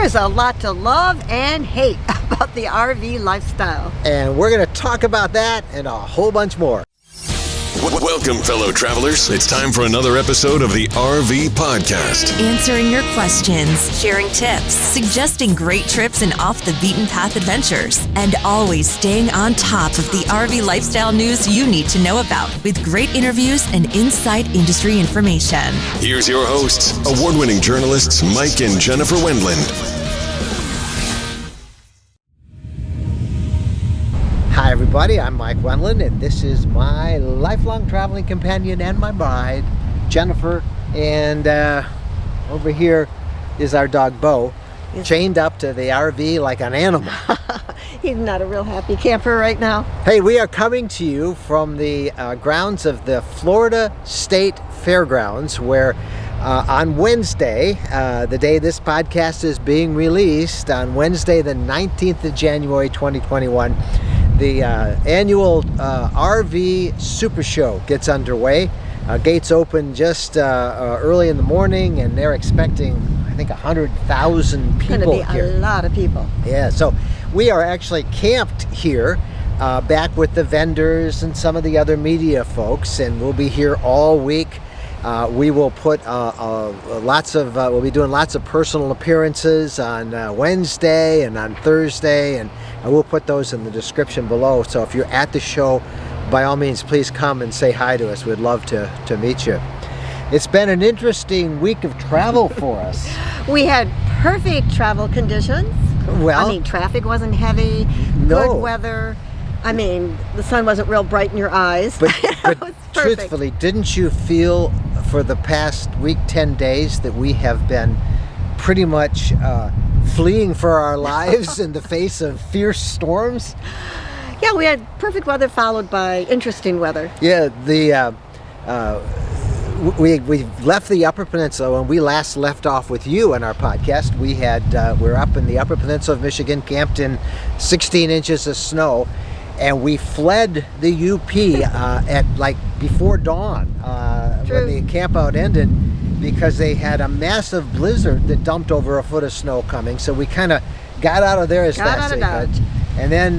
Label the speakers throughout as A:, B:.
A: There's a lot to love and hate about the RV lifestyle.
B: And we're going to talk about that and a whole bunch more.
C: Welcome, fellow travelers. It's time for another episode of the RV Podcast.
D: Answering your questions, sharing tips, suggesting great trips and off-the-beaten-path adventures, and always staying on top of the RV lifestyle news you need to know about with great interviews and inside industry information.
C: Here's your hosts, award-winning journalists Mike and Jennifer Wendland.
B: Hi everybody, I'm Mike Wendland, and this is my lifelong traveling companion and my bride, Jennifer. And over here is our dog, Bo, chained up to the RV like an animal.
A: He's not a real happy camper right now.
B: Hey, we are coming to you from the grounds of the Florida State Fairgrounds, where on Wednesday, the day this podcast is being released, on Wednesday the 19th of January 2021, the annual RV Supershow gets underway. Gates open just early in the morning, and they're expecting, I think, 100,000 people here.
A: It's going to be a lot of people.
B: Yeah, so we are actually camped here, back with the vendors and some of the other media folks, and we'll be here all week. We will put we'll be doing lots of personal appearances on Wednesday and on Thursday, and we'll put those in the description below. So if you're at the show, by all means, please come and say hi to us. We'd love to meet you. It's been an interesting week of travel for us.
A: We had perfect travel conditions.
B: Well,
A: I mean, traffic wasn't heavy,
B: no.
A: Good weather. I mean, the sun wasn't real bright in your eyes.
B: But
A: It was perfect.
B: Truthfully, didn't you feel for the past week, 10 days, that we have been pretty much fleeing for our lives in the face of fierce storms?
A: Yeah, we had perfect weather followed by interesting weather.
B: Yeah, we left the Upper Peninsula. When we last left off with you on our podcast, we're up in the Upper Peninsula of Michigan, camped in 16 inches of snow, and we fled the UP at like before dawn when the camp out ended, because they had a massive blizzard that dumped over a foot of snow coming. So we kind of got out of there as fast as we could. And then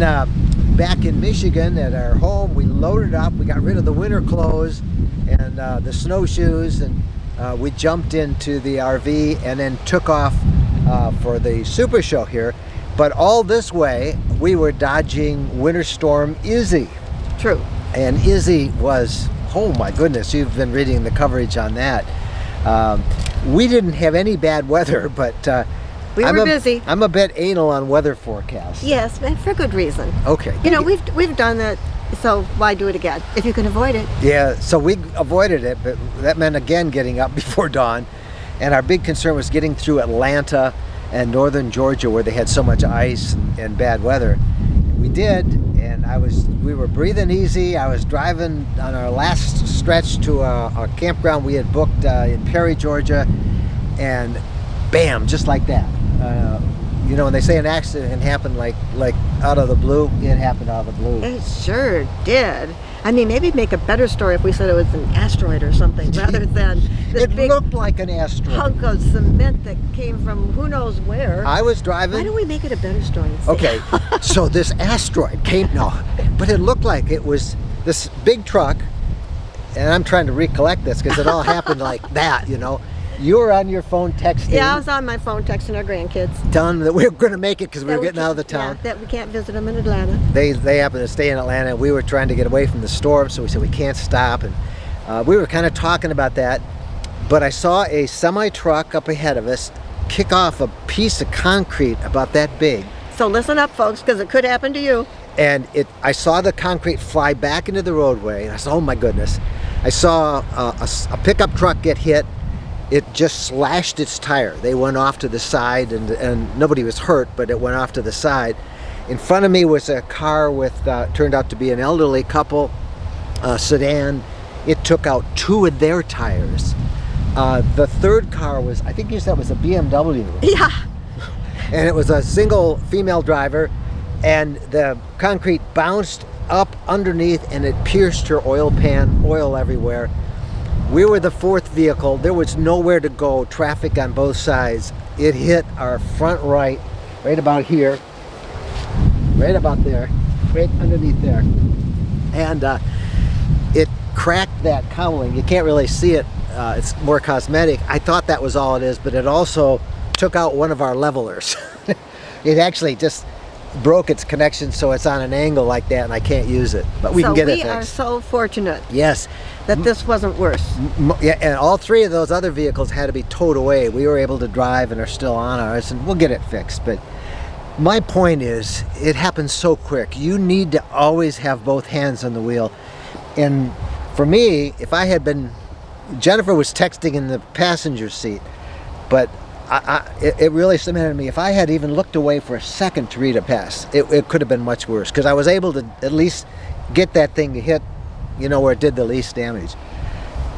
B: back in Michigan at our home, we loaded up. We got rid of the winter clothes and the snowshoes, and we jumped into the RV and then took off for the Super Show here. But all this way, we were dodging Winter Storm Izzy.
A: True. And
B: Izzy was, oh my goodness, you've been reading the coverage on that. We didn't have any bad weather, but
A: we were busy.
B: I'm a bit anal on weather forecasts.
A: Yes, for good reason.
B: Okay.
A: You know, we've done that, so why do it again if you can avoid it? Yeah,
B: so we avoided it, but that meant again getting up before dawn. And our big concern was getting through Atlanta and northern Georgia, where they had so much ice and bad weather. We did, and we were breathing easy. I was driving on our last stretch to a campground we had booked in Perry, Georgia, and bam, just like that. You know, when they say an accident can happen like out of the blue, it happened out of the blue.
A: It sure did. I mean, maybe it'd make a better story if we said it was an asteroid or something, rather than this
B: it
A: big
B: looked like an asteroid.
A: hunk of cement that came from who knows where.
B: I was driving.
A: Why don't we make it a better story?
B: Okay, so this asteroid came, but it looked like it was this big truck, and I'm trying to recollect this because it all happened like that, you know. You were on your phone texting.
A: Yeah, I was on my phone texting our grandkids.
B: Telling them that we were going to make it because we were getting out of the town.
A: Yeah, that we can't visit them in Atlanta.
B: They happened to stay in Atlanta. We were trying to get away from the storm, so we said we can't stop. And we were kind of talking about that. But I saw a semi-truck up ahead of us kick off a piece of concrete about that big.
A: So listen up, folks, because it could happen to you.
B: And I saw the concrete fly back into the roadway. And I said, oh my goodness. I saw a pickup truck get hit. It just slashed its tire. They went off to the side, and nobody was hurt, but it went off to the side. In front of me was a car with, turned out to be an elderly couple, sedan. It took out two of their tires. The third car was, I think you said it was a BMW.
A: Yeah.
B: And it was a single female driver, and the concrete bounced up underneath and it pierced her oil pan, oil everywhere. We were the fourth vehicle. There was nowhere to go, traffic on both sides. it hit our front right about here, right about there, right underneath there. And it cracked that cowling. You can't really see it. It's more cosmetic. I thought that was all it is, but it also took out one of our levelers. It actually just broke its connection, so it's on an angle like that, and I can't use it. But we can get it fixed.
A: So we are so fortunate.
B: Yes.
A: That this wasn't worse.
B: Yeah, and all three of those other vehicles had to be towed away. We were able to drive and are still on ours, and we'll get it fixed. But my point is, it happens so quick. You need to always have both hands on the wheel. And for me, if I had been, Jennifer was texting in the passenger seat, but it really cemented me. If I had even looked away for a second to read a pass, it could have been much worse, because I was able to at least get that thing to hit, where it did the least damage.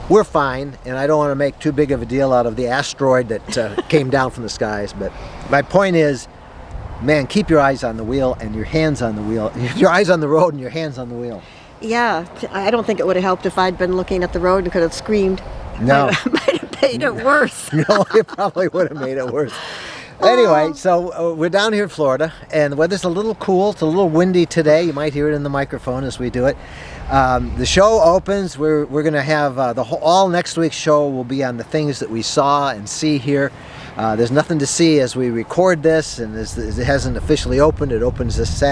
B: We're fine, and I don't want to make too big of a deal out of the asteroid that came down from the skies, but my point is, man, keep your eyes on the wheel and your hands on the wheel. Your eyes on the road and your hands on the wheel.
A: Yeah, I don't think it would have helped if I'd been looking at the road and could have screamed.
B: No.
A: Might have made it worse.
B: No, it probably would have made it worse. Anyway, so we're down here in Florida, and the weather's a little cool. It's a little windy today. You might hear it in the microphone as we do it. The show opens. We're going to have all next week's show will be on the things that we saw and see here. There's nothing to see as we record this, and it hasn't officially opened. It opens this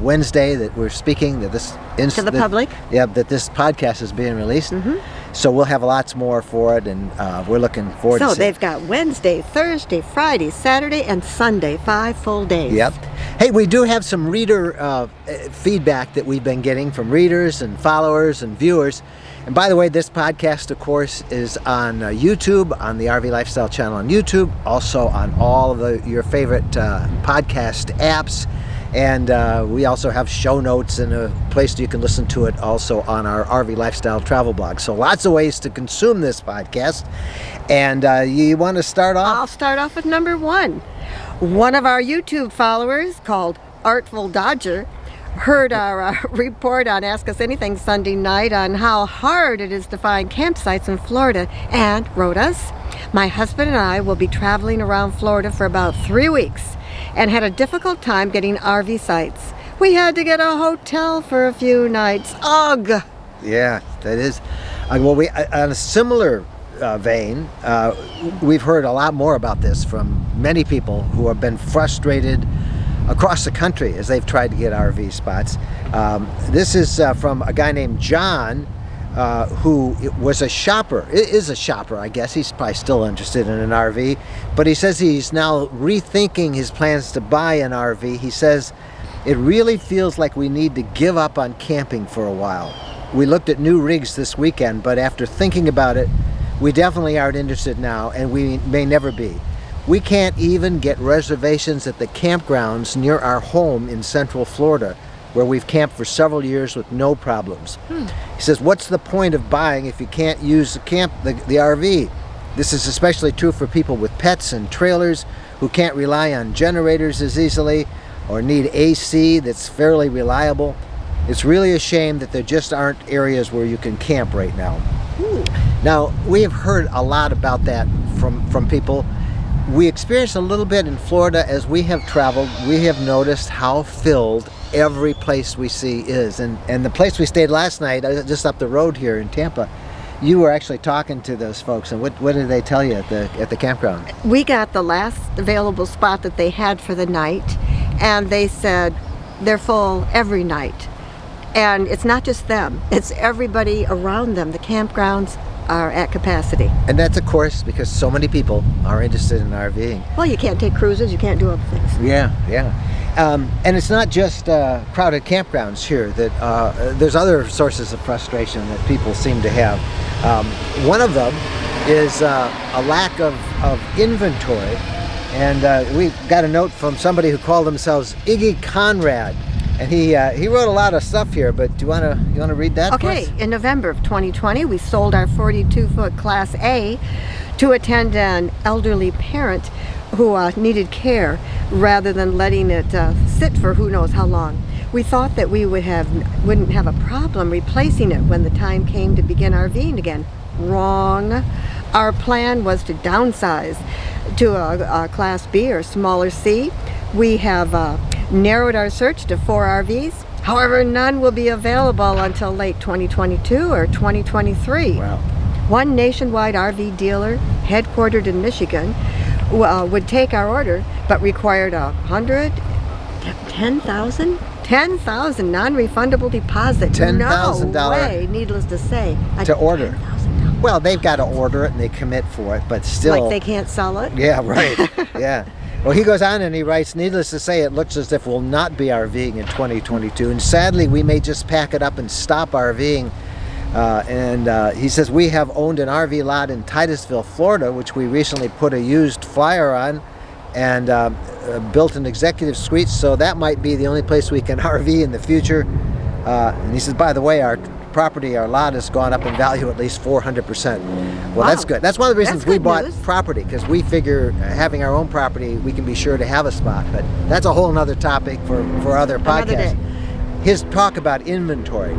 B: Wednesday that we're speaking to the
A: public.
B: Yeah, that this podcast is being released.
A: Mm-hmm.
B: So we'll have lots more for it, and we're looking forward to it.
A: So they've got Wednesday, Thursday, Friday, Saturday, and Sunday, 5 full days.
B: Yep. Hey, we do have some reader feedback that we've been getting from readers and followers and viewers. And by the way, this podcast, of course, is on YouTube, on the RV Lifestyle channel on YouTube, also on all of your favorite podcast apps. And we also have show notes and a place you can listen to it also on our RV Lifestyle travel blog. So lots of ways to consume this podcast. And you want to start off?
A: I'll start off with number 1. One of our YouTube followers, called Artful Dodger, heard our report on Ask Us Anything Sunday night on how hard it is to find campsites in Florida, and wrote us, "My husband and I will be traveling around Florida for about 3 weeks and had a difficult time getting RV sites. We had to get a hotel for a few nights. Ugh!"
B: Yeah, that is. Well, on a similar vein, we've heard a lot more about this from many people who have been frustrated across the country as they've tried to get RV spots. This is from a guy named John, who was a shopper, is a shopper, I guess. He's probably still interested in an RV, but he says he's now rethinking his plans to buy an RV. He says, "It really feels like we need to give up on camping for a while. We looked at new rigs this weekend, but after thinking about it, we definitely aren't interested now, and we may never be. We can't even get reservations at the campgrounds near our home in Central Florida, where we've camped for several years with no problems." He says, "What's the point of buying if you can't use the RV? This is especially true for people with pets and trailers who can't rely on generators as easily or need AC that's fairly reliable. It's really a shame that there just aren't areas where you can camp right now." Now, we have heard a lot about that from people. We experienced a little bit in Florida as we have traveled. We have noticed how filled every place we see is. And the place we stayed last night, just up the road here in Tampa, you were actually talking to those folks, and what did they tell you at the campground?
A: We got the last available spot that they had for the night, and they said they're full every night. And it's not just them, it's everybody around them. The campgrounds are at capacity.
B: And that's, of course, because so many people are interested in RVing.
A: Well, you can't take cruises, you can't do other things.
B: Yeah. And it's not just crowded campgrounds here. That there's other sources of frustration that people seem to have. One of them is a lack of inventory. And we got a note from somebody who called themselves Iggy Conrad. And he wrote a lot of stuff here, but do you want to read that for us?
A: Okay, in November of 2020, we sold our 42-foot Class A to attend an elderly parent who needed care rather than letting it sit for who knows how long. We thought that we wouldn't have a problem replacing it when the time came to begin RVing again. Wrong. Our plan was to downsize to a Class B or smaller C. We have narrowed our search to 4 RVs. However, none will be available until late 2022 or 2023.
B: Wow.
A: One nationwide RV dealer, headquartered in Michigan, would take our order, but required $10,000 non-refundable deposit.
B: $10,000
A: No way, needless to say.
B: to order.
A: $10,000.
B: Well, they've got to order it and they commit for it, but still.
A: Like they can't sell it?
B: Yeah, right. Yeah. Well, he goes on and he writes, needless to say, it looks as if we'll not be RVing in 2022. And sadly, we may just pack it up and stop RVing. He says, we have owned an RV lot in Titusville, Florida, which we recently put a used flyer on and built an executive suite. So that might be the only place we can RV in the future. And he says, by the way, our lot has gone up in value at least 400%. Well,
A: Wow.
B: That's good. That's one of the reasons
A: That's
B: we
A: good
B: bought
A: news.
B: property, because we figure having our own property, we can be sure to have a spot. But that's a whole other topic for other
A: Another
B: podcasts.
A: day.
B: His talk about inventory.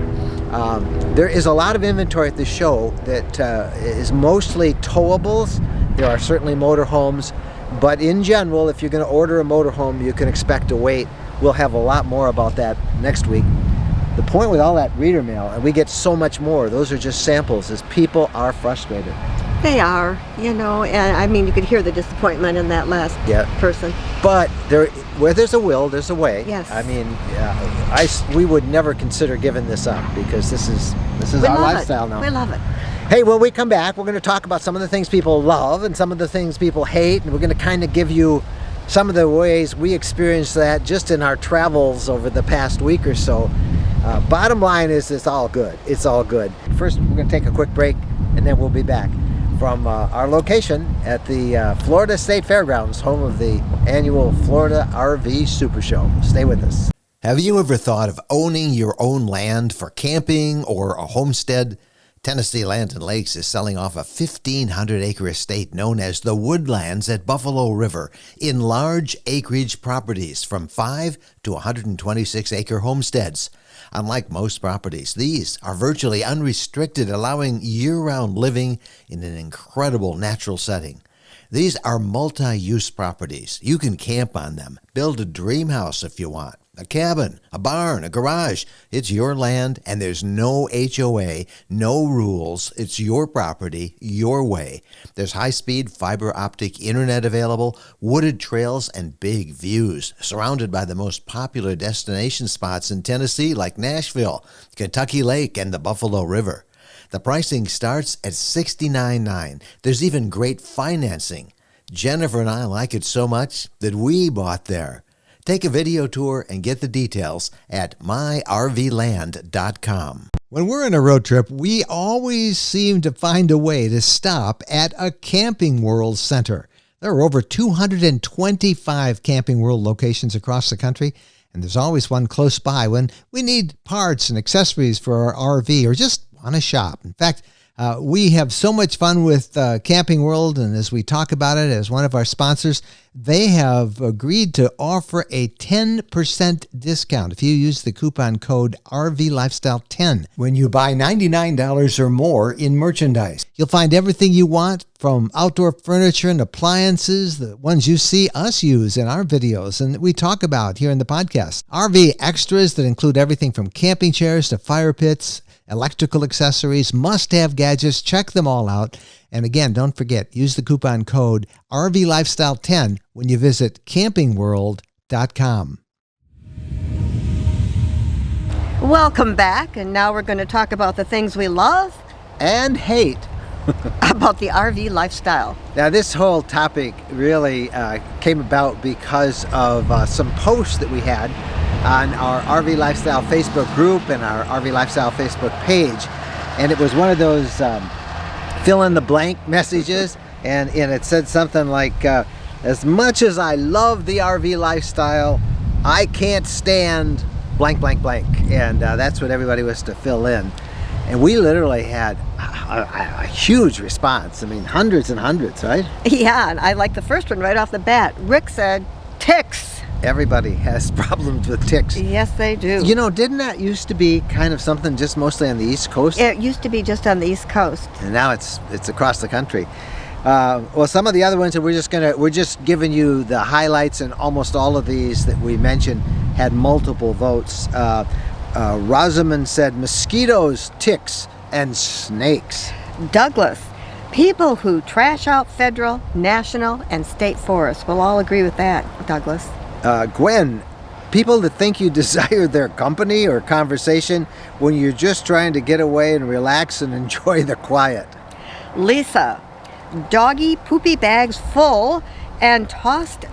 B: There is a lot of inventory at the show that is mostly towables. There are certainly motorhomes. But in general, if you're going to order a motorhome, you can expect to wait. We'll have a lot more about that next week. The point with all that reader mail, and we get so much more, those are just samples, is people are frustrated.
A: They are, and I mean, you could hear the disappointment in that last person.
B: But where there's a will, there's a way.
A: Yes.
B: I mean, we would never consider giving this up, because this is
A: We
B: our
A: love
B: lifestyle
A: it.
B: now.
A: We love it.
B: Hey, when we come back, we're going to talk about some of the things people love and some of the things people hate, and we're going to kind of give you some of the ways we experienced that just in our travels over the past week or so. Bottom line is, it's all good. It's all good. First, we're going to take a quick break, and then we'll be back from our location at the Florida State Fairgrounds, home of the annual Florida RV Supershow. Stay with us. Have you ever thought of owning your own land for camping or a homestead? Tennessee Land and Lakes is selling off a 1,500-acre estate known as the Woodlands at Buffalo River in large acreage properties from 5 to 126-acre homesteads. Unlike most properties, these are virtually unrestricted, allowing year-round living in an incredible natural setting. These are multi-use properties. You can camp on them, build a dream house if you want, a cabin, a barn, a garage. It's your land, and there's no HOA, no rules. It's your property, your way. There's high-speed fiber optic internet available, wooded trails, and big views, surrounded by the most popular destination spots in Tennessee like Nashville, Kentucky Lake, and the Buffalo River. The pricing starts at $69.9. There's even great financing. Jennifer and I like it so much that we bought there. Take a video tour and get the details at myrvland.com. When we're on a road trip, we always seem to find a way to stop at a Camping World center. There are over 225 Camping World locations across the country, and there's always one close by when we need parts and accessories for our RV or just want to shop. In fact, we have so much fun with Camping World, and as we talk about it as one of our sponsors, they have agreed to offer a 10% discount if you use the coupon code RVLifestyle10 when you buy $99 or more in merchandise. You'll find everything you want, from outdoor furniture and appliances, the ones you see us use in our videos and that we talk about here in the podcast. RV extras that include everything from camping chairs to fire pits, electrical accessories, must-have gadgets. Check them all out. And again, don't forget, use the coupon code RVLifestyle10 when you visit campingworld.com.
A: Welcome back, and now we're going to talk about the things we love
B: And hate.
A: about the RV lifestyle.
B: Now, this whole topic really came about because of some posts that we had on our RV Lifestyle Facebook group and our RV Lifestyle Facebook page. And it was one of those fill-in-the-blank messages, and it said something like, as much as I love the RV lifestyle, I can't stand blank, blank, blank. And that's what everybody was to fill in. And we literally had a huge response. I mean, hundreds and hundreds, right?
A: Yeah, and I like the first one right off the bat. Rick said, ticks.
B: Everybody has problems with ticks.
A: Yes, they do.
B: You know, didn't that used to be kind of something just mostly on the East Coast?
A: It used to be just on the East Coast.
B: And now it's across the country. Well, some of the other ones that we're just giving you the highlights, and almost all of these that we mentioned had multiple votes. Rosamond said mosquitoes, ticks, and snakes.
A: Douglas, people who trash out federal, national, and state forests. We'll all agree with that, Douglas.
B: Gwen, people that think you desire their company or conversation when you're just trying to get away and relax and enjoy the quiet.
A: Lisa, doggy poopy bags full and tossed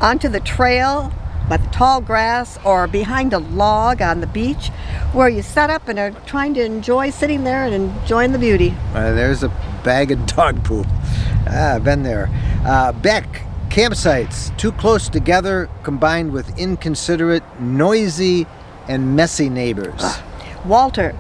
A: onto the trail by the tall grass or behind a log on the beach where you set up and are trying to enjoy sitting there and enjoying the beauty.
B: There's a bag of dog poop. Been there. Beck, campsites too close together combined with inconsiderate, noisy, and messy neighbors.
A: Walter,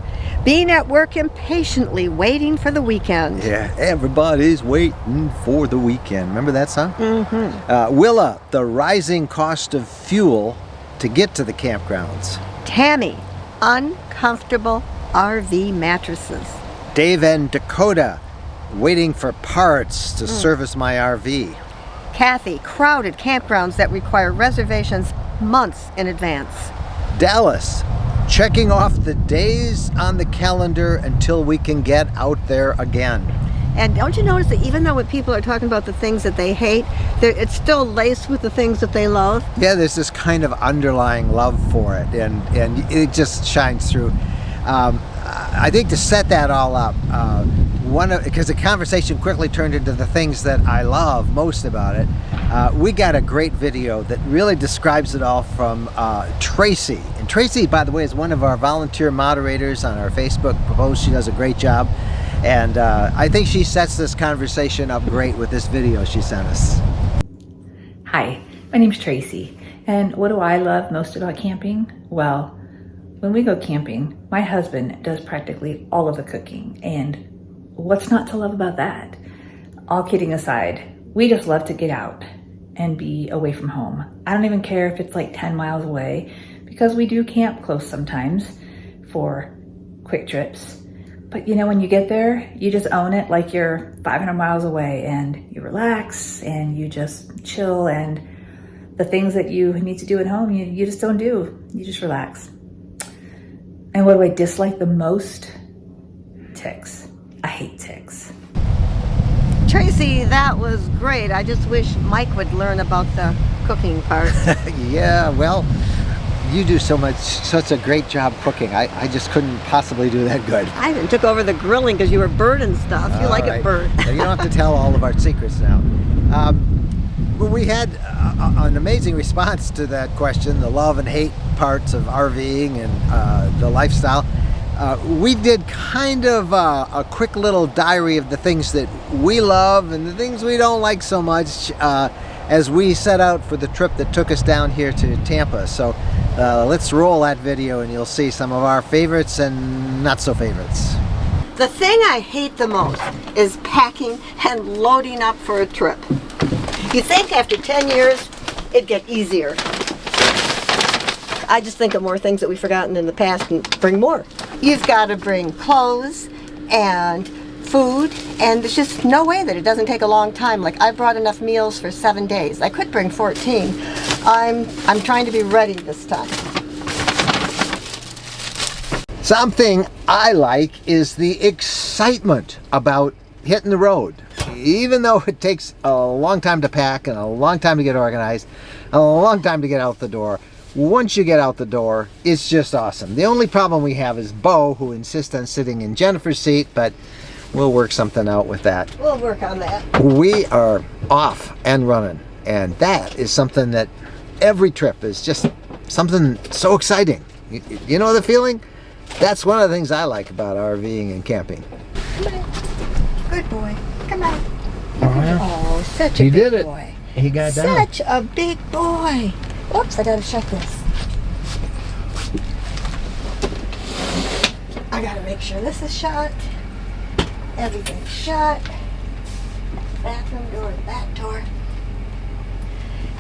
A: being at work impatiently waiting for the weekend.
B: Yeah, everybody's waiting for the weekend. Remember that song?
A: Mm-hmm.
B: Willa, the rising cost of fuel to get to the campgrounds.
A: Tammy, uncomfortable RV mattresses.
B: Dave and Dakota, waiting for parts to service my RV.
A: Kathy, crowded campgrounds that require reservations months in advance.
B: Dallas, checking off the days on the calendar until we can get out there again.
A: And don't you notice that even though when people are talking about the things that they hate, it's still laced with the things that they love?
B: Yeah, there's this kind of underlying love for it, and it just shines through. I think to set that all up, because the conversation quickly turned into the things that I love most about it, we got a great video that really describes it all from Tracy. And Tracy, by the way, is one of our volunteer moderators on our Facebook post. She does a great job. And I think she sets this conversation up great with this video she sent us.
E: Hi, my name's Tracy. And what do I love most about camping? Well, when we go camping, my husband does practically all of the cooking. And what's not to love about that? All kidding aside, we just love to get out and be away from home. I don't even care if it's like 10 miles away, because we do camp close sometimes for quick trips. But you know, when you get there, you just own it like you're 500 miles away, and you relax and you just chill, and the things that you need to do at home, you just don't do. You just relax. And what do I dislike the most? Ticks. I hate ticks.
A: Tracy, that was great. I just wish Mike would learn about the cooking part.
B: Yeah, well, you do such a great job cooking. I just couldn't possibly do that good.
A: I even took over the grilling because you were burning stuff. You like it burnt.
B: You don't have to tell all of our secrets now. We had an amazing response to that question, the love and hate parts of RVing and the lifestyle. We did kind of a quick little diary of the things that we love and the things we don't like so much as we set out for the trip that took us down here to Tampa. So let's roll that video and you'll see some of our favorites and not so favorites.
A: The thing I hate the most is packing and loading up for a trip. You think after 10 years it'd get easier. I just think of more things that we've forgotten in the past and bring more. You've got to bring clothes and food, and there's just no way that it doesn't take a long time. Like, I brought enough meals for 7 days. I could bring 14. I'm trying to be ready this time.
B: Something I like is the excitement about hitting the road. Even though it takes a long time to pack and a long time to get organized, a long time to get out the door, once you get out the door, it's just awesome. The only problem we have is Bo, who insists on sitting in Jennifer's seat, but we'll work something out with that.
A: We'll work on that.
B: We are off and running, and that is something that every trip is just something so exciting. You know the feeling? That's one of the things I like about RVing and camping.
A: Come on. Good boy. Come on. Oh, such a
B: He
A: big
B: did it.
A: boy.
B: He got down.
A: Such a big boy. Oops, I gotta shut this. I gotta make sure this is shut. Everything's shut. Bathroom door, the back door.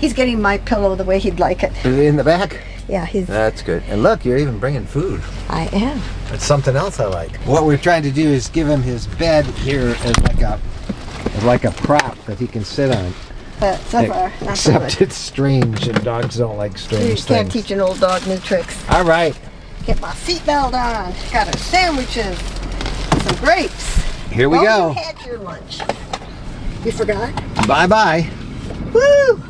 A: He's getting my pillow the way he'd like it.
B: Is it in the back?
A: Yeah, he's...
B: That's good. And look, you're even bringing food.
A: I am.
B: That's something else I like. What we're trying to do is give him his bed here as like a prop that he can sit on.
A: But so far, not so
B: Except
A: good.
B: it's strange, and dogs don't like strange
A: You
B: things.
A: can't teach an old dog new tricks.
B: All right.
A: Get my seatbelt on. Got our sandwiches. Some grapes.
B: Here we go.
A: You had your lunch. You forgot?
B: Bye-bye.
A: Woo!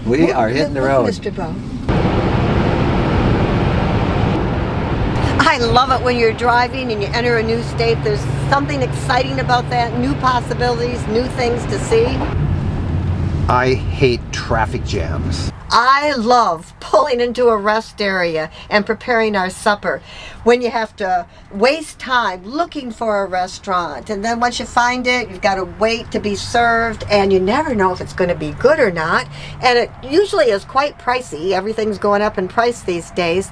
B: We are hitting the road.
A: Mr. Bo. I love it when you're driving and you enter a new state. There's something exciting about that. New possibilities, new things to see.
B: I hate traffic jams.
A: I love pulling into a rest area and preparing our supper when you have to waste time looking for a restaurant, and then once you find it, you've got to wait to be served, and you never know if it's going to be good or not, and it usually is quite pricey. Everything's going up in price these days,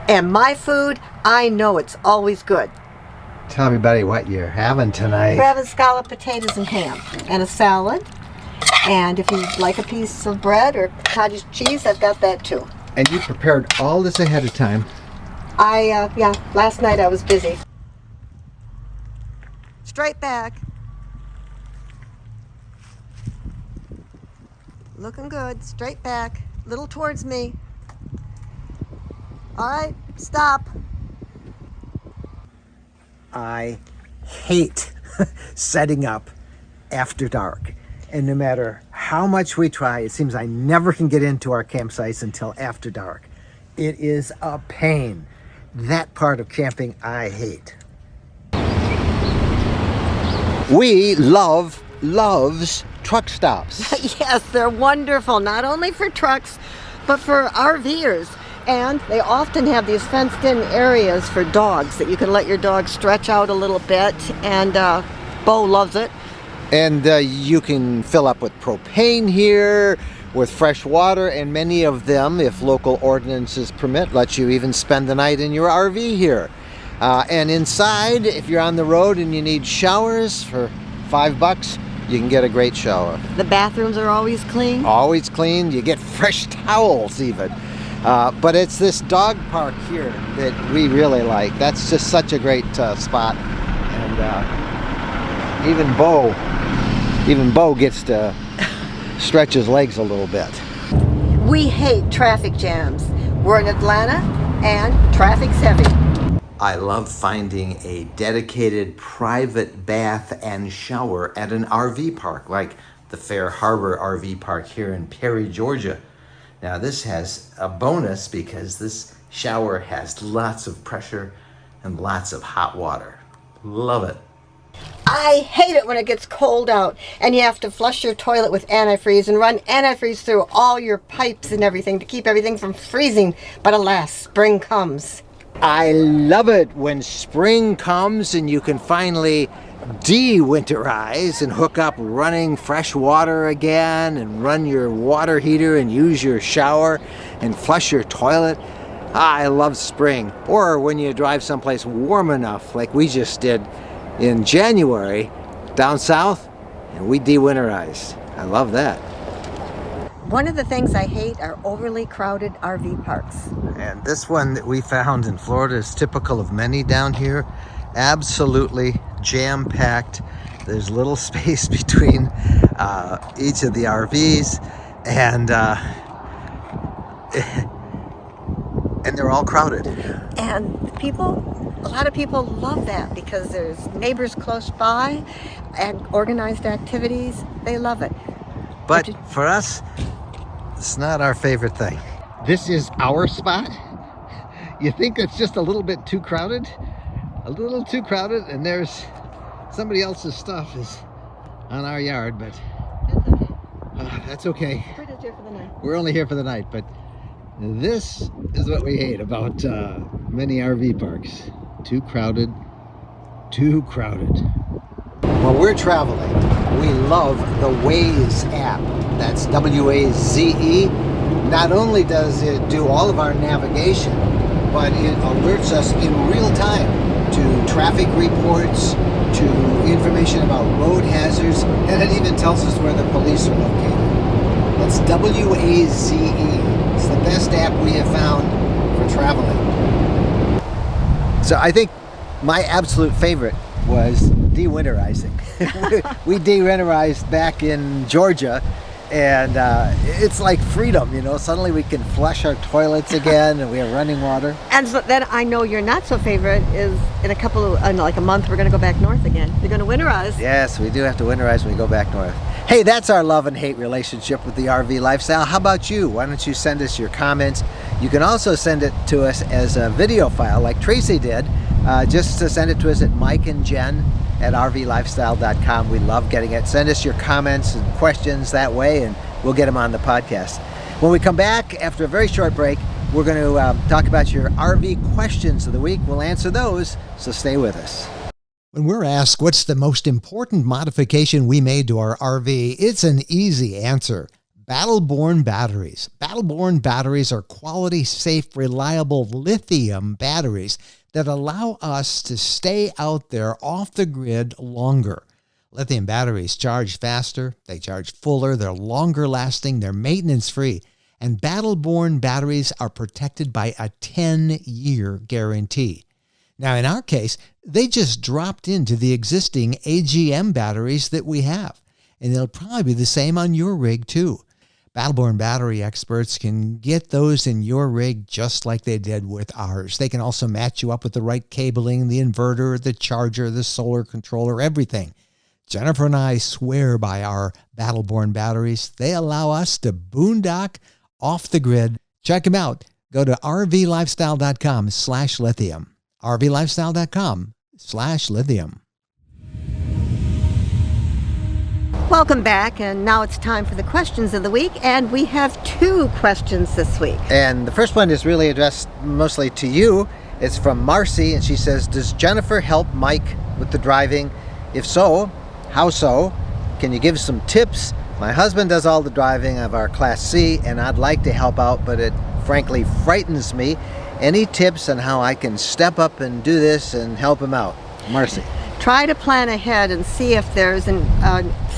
A: and my food, I know it's always good.
B: Tell everybody what you're having tonight.
A: We're having scalloped potatoes and ham and a salad. And if you'd like a piece of bread or cottage cheese, I've got that too.
B: And you prepared all this ahead of time.
A: Yeah, last night I was busy. Straight back. Looking good, straight back. Little towards me. All right, stop.
B: I hate setting up after dark. And no matter how much we try, it seems I never can get into our campsites until after dark. It is a pain. That part of camping I hate. We loves truck stops.
A: Yes, they're wonderful, not only for trucks, but for RVers. And they often have these fenced-in areas for dogs that you can let your dog stretch out a little bit, and Bo loves it.
B: And you can fill up with propane here, with fresh water, and many of them, if local ordinances permit, let you even spend the night in your RV here. And inside, if you're on the road and you need showers for $5, you can get a great shower.
A: The bathrooms are always clean.
B: Always clean. You get fresh towels even. But it's this dog park here that we really like. That's just such a great spot. And even Bo gets to stretch his legs a little bit.
A: We hate traffic jams. We're in Atlanta and traffic's heavy.
B: I love finding a dedicated private bath and shower at an RV park like the Fair Harbor RV Park here in Perry, Georgia. Now this has a bonus because this shower has lots of pressure and lots of hot water. Love it.
A: I hate it when it gets cold out and you have to flush your toilet with antifreeze and run antifreeze through all your pipes and everything to keep everything from freezing. But alas, spring comes.
B: I love it when spring comes and you can finally de-winterize and hook up running fresh water again and run your water heater and use your shower and flush your toilet. I love spring. Or when you drive someplace warm enough like we just did in January down south and we de-winterized. I love that.
A: One of the things I hate are overly crowded RV parks.
B: And this one that we found in Florida is typical of many down here. Absolutely jam-packed. There's little space between each of the RVs, and they're all crowded.
A: And a lot of people love that because there's neighbors close by and organized activities. They love it.
B: But for us, it's not our favorite thing. This is our spot. You think it's just a little bit too crowded? A little too crowded, and there's somebody else's stuff is on our yard, but that's okay.
A: We're just here for the night.
B: We're only here for the night, but this is what we hate about many RV parks. Too crowded, too crowded. When we're traveling, we love the Waze app. That's W-A-Z-E. Not only does it do all of our navigation, but it alerts us in real time to traffic reports, to information about road hazards, and it even tells us where the police are located. That's Waze. It's the best app we have found for traveling. So I think my absolute favorite was de-winterizing. We de-winterized back in Georgia, and it's like freedom, you know. Suddenly we can flush our toilets again, and we have running water.
A: And so then I know your not so favorite is in like a month we're going to go back north again. You're going to winterize.
B: Yes, we do have to winterize when we go back north. Hey, that's our love and hate relationship with the RV lifestyle. How about you? Why don't you send us your comments? You can also send it to us as a video file like Tracy did. Just to send it to us at Mike and Jen at rvlifestyle.com. We love getting it. Send us your comments and questions that way, and we'll get them on the podcast. When we come back after a very short break, we're going to talk about your RV questions of the week. We'll answer those, so stay with us. When we're asked what's the most important modification we made to our RV, it's an easy answer. Battleborn Batteries. Battleborn Batteries are quality, safe, reliable lithium batteries that allow us to stay out there off the grid longer. Lithium batteries charge faster, they charge fuller, they're longer lasting, they're maintenance free, and Battleborn batteries are protected by a 10-year guarantee. Now, in our case, they just dropped into the existing AGM batteries that we have, and they'll probably be the same on your rig too. Battleborn battery experts can get those in your rig just like they did with ours. They can also match you up with the right cabling, the inverter, the charger, the solar controller, everything. Jennifer and I swear by our Battleborn batteries. They allow us to boondock off the grid. Check them out. Go to rvlifestyle.com/lithium. rvlifestyle.com/lithium.
A: Welcome back, and now it's time for the questions of the week, and we have 2 questions this week.
B: And the first one is really addressed mostly to you. It's from Marcy, and she says, does Jennifer help Mike with the driving? If so, how so? Can you give some tips? My husband does all the driving of our Class C, and I'd like to help out, but it frankly frightens me. Any tips on how I can step up and do this and help him out? Marcy.
A: Try to plan ahead and see if there's a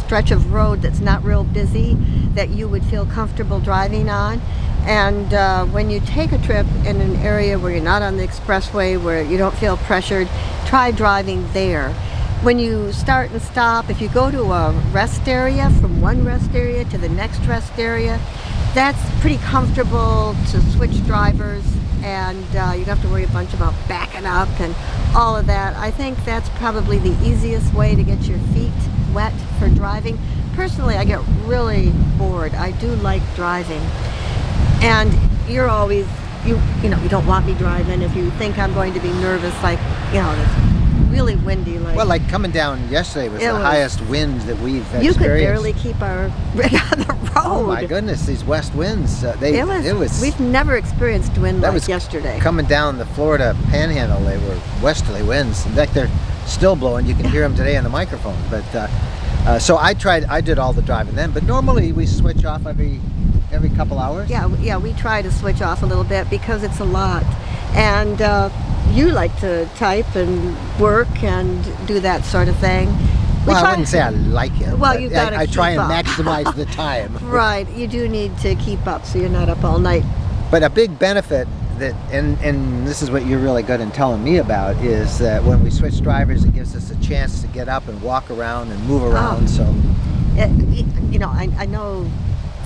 A: stretch of road that's not real busy that you would feel comfortable driving on. And when you take a trip in an area where you're not on the expressway, where you don't feel pressured, try driving there. When you start and stop, if you go to a rest area, from one rest area to the next rest area, that's pretty comfortable to switch drivers, and you don't have to worry a bunch about backing up and all of that. I think that's probably the easiest way to get your feet wet for driving. Personally, I get really bored. I do like driving, and you're always, you don't want me driving if you think I'm going to be nervous, like, it's really windy.
B: Like coming down yesterday was the highest wind that we've experienced.
A: You could barely keep our rig on the road.
B: Oh my goodness, these west winds.
A: We've never experienced wind like yesterday.
B: Coming down the Florida panhandle, they were westerly winds. In fact, they're still blowing. You can hear them today on the microphone. But so I did all the driving then, but normally we switch off every couple hours.
A: Yeah, we try to switch off a little bit because it's a lot. And you like to type and work and do that sort of thing.
B: I wouldn't say I like it.
A: Well, you got to
B: I try and
A: up.
B: maximize the time.
A: Right, you do need to keep up so you're not up all night.
B: But a big benefit that, and this is what you're really good in telling me about, is that when we switch drivers, it gives us a chance to get up and walk around and move around.
A: I know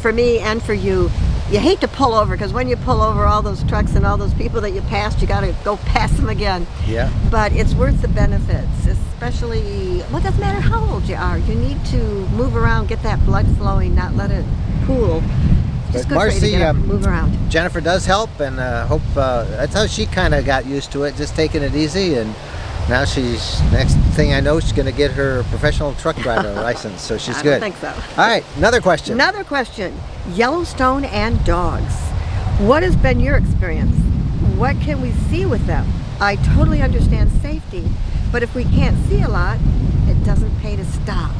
A: for me and for you, you hate to pull over, because when you pull over, all those trucks and all those people that you passed, you got to go past them again.
B: Yeah.
A: But it's worth the benefits, especially, well, it doesn't matter how old you are. You need to move around, get that blood flowing, not let it pool. Just good
B: Marcy,
A: for you to get up and move around.
B: Jennifer does help, and hope that's how she kind of got used to it, just taking it easy. And now next thing I know, she's going to get her professional truck driver license, so she's good.
A: I don't think so.
B: All right, another question.
A: Yellowstone and dogs. What has been your experience? What can we see with them? I totally understand safety, but if we can't see a lot, it doesn't pay to stop.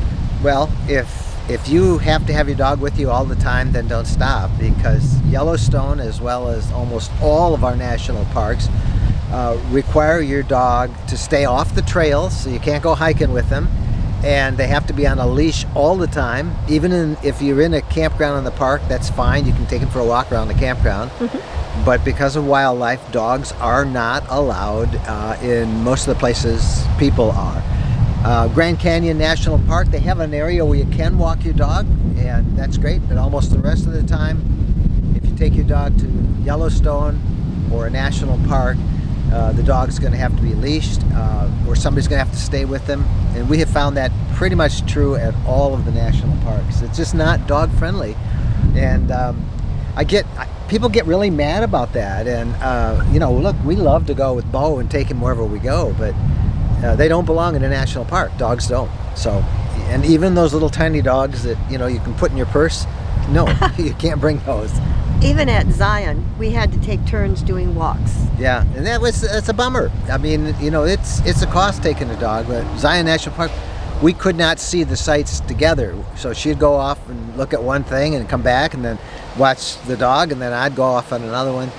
B: Well, if you have to have your dog with you all the time, then don't stop, because Yellowstone, as well as almost all of our national parks, require your dog to stay off the trails, so you can't go hiking with them. and they have to be on a leash all the time. Even if you're in a campground in the park, that's fine. You can take them for a walk around the campground. But because of wildlife, dogs are not allowed in most of the places people are. Grand Canyon National Park, they have an area where you can walk your dog, and that's great. But almost the rest of the time, if you take your dog to Yellowstone or a national park, the dog's going to have to be leashed, or somebody's going to have to stay with them. And we have found that pretty much true at all of the national parks. It's just not dog friendly. And people get really mad about that. And look, we love to go with Bo and take him wherever we go, but they don't belong in a national park. Dogs don't. So, and even those little tiny dogs that you can put in your purse, no, you can't bring those.
A: Even at Zion, we had to take turns doing walks.
B: Yeah, and that's a bummer. I mean, it's a cost taking a dog, but Zion National Park, we could not see the sights together. So she'd go off and look at one thing and come back and then watch the dog, and then I'd go off on another one.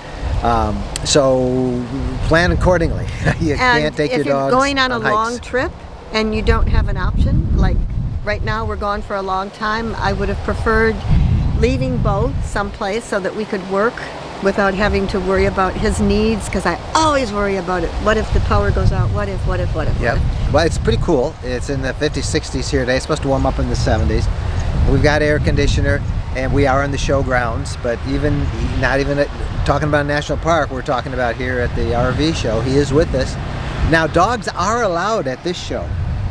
B: So plan accordingly. You can't take your dogs.
A: If you're going on a
B: hikes.
A: long trip and you don't have an option, like right now we're gone for a long time, I would have preferred leaving Bo someplace so that we could work without having to worry about his needs, because I always worry about it. What if the power goes out? What if?
B: Yep. Well, it's pretty cool. It's in the 50s, 60s here today. It's supposed to warm up in the 70s. We've got air conditioner, and we are on the showgrounds, but not even talking about a national park, we're talking about here at the RV show. He is with us. Now, dogs are allowed at this show,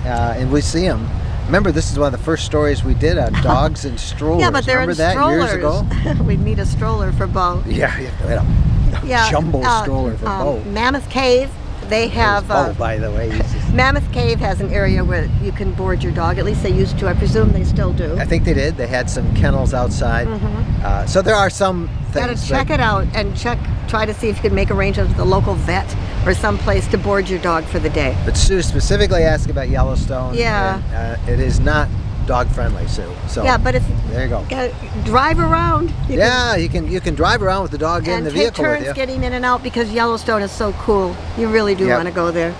B: and we see them. Remember, this is one of the first stories we did on dogs and strollers.
A: Yeah, but they're
B: Remember
A: in
B: that
A: strollers.
B: years ago?
A: We'd need a stroller for Bo.
B: Yeah, jumbo stroller for Bo.
A: Mammoth Cave, they have...
B: Bo, by the way.
A: Mammoth Cave has an area where you can board your dog. At least they used to. I presume they still do.
B: I think they did. They had some kennels outside. So there are some things.
A: Gotta check it out and try to see if you can make arrangements with a local vet or someplace to board your dog for the day.
B: But Sue specifically asked about Yellowstone.
A: Yeah.
B: And, it is not dog friendly, Sue. So
A: yeah, but if
B: there you go.
A: Drive around.
B: You can drive around with the dog in the vehicle with you.
A: And take turns getting in and out, because Yellowstone is so cool. You really do want to go there.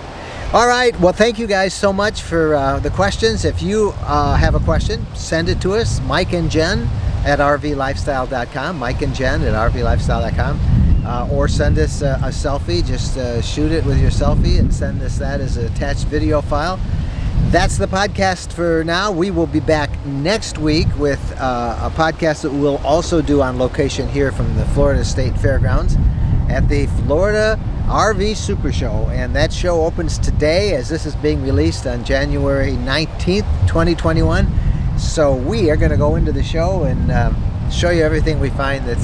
B: All right. Well, thank you guys so much for the questions. If you have a question, send it to us, Mike and Jen at rvlifestyle.com, Mike and Jen at rvlifestyle.com, or send us a selfie. Just shoot it with your selfie and send us that as an attached video file. That's the podcast for now. We will be back next week with a podcast that we'll also do on location here from the Florida State Fairgrounds at the Florida RV Supershow. And that show opens today, as this is being released on January 19th, 2021. So we are going to go into the show and show you everything we find that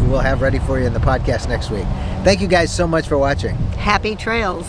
B: we'll have ready for you in the podcast next week. Thank you guys so much for watching.
A: Happy trails.